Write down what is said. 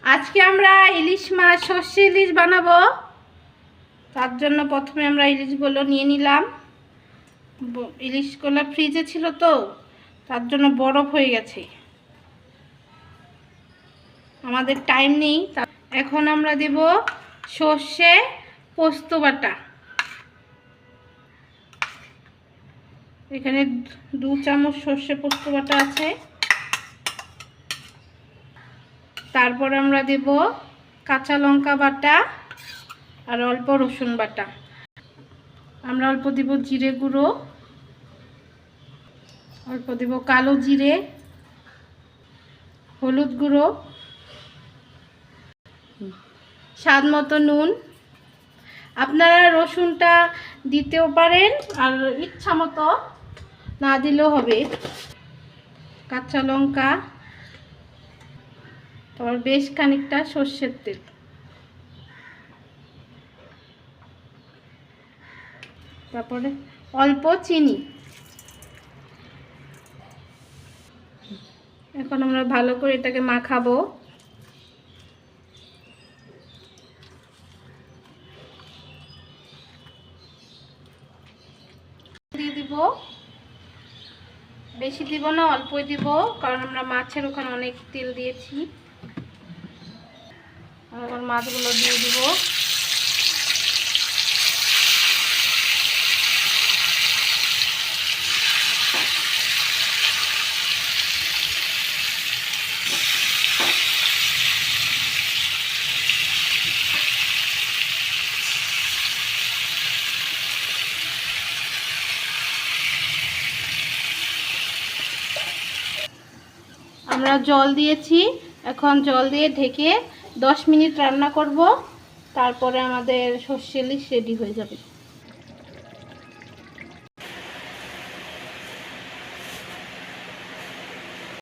আজকে আমরা ইলিশ মাছ সর্ষে ইলিশ বানাবো। তার জন্য প্রথমে আমরা ইলিশগুলো নিয়ে নিলাম। ইলিশগুলো ফ্রিজে ছিল তো, তার জন্য বরফ হয়ে গেছে, আমাদের টাইম নেই। এখন আমরা দেব সর্ষে পোস্ত বাটা। এখানে 2 চামচ সর্ষে পোস্ত বাটা আছে। তারপর আমরা দেব কাঁচা লঙ্কা বাটা আর অল্প রসুন বাটা। আমরা অল্প দিব জিরে গুঁড়ো, অল্প দিব কালো জিরে, হলুদ গুঁড়ো, স্বাদ মতো নুন। আপনারা রসুনটা দিতেও পারেন আর ইচ্ছা মতো না দিলেও হবে। কাঁচা লঙ্কা, তারপর বেশ খানিকটা সর্ষের তেল, তারপরে অল্প চিনি। এখন আমরা ভালো করে এটাকে মাখাবো। দিয়ে দিব, বেশি দিব না, অল্পই দিব, কারণ আমরা মাছের ওখানে অনেক তেল দিয়েছি। এখন মাছগুলো দিয়ে দিব। আমরা জল দিয়েছি, এখন জল দিয়ে ঢেকে 10 মিনিট রান্না করব। তারপরে আমাদের সর্ষে ইলিশ রেডি হয়ে যাবে।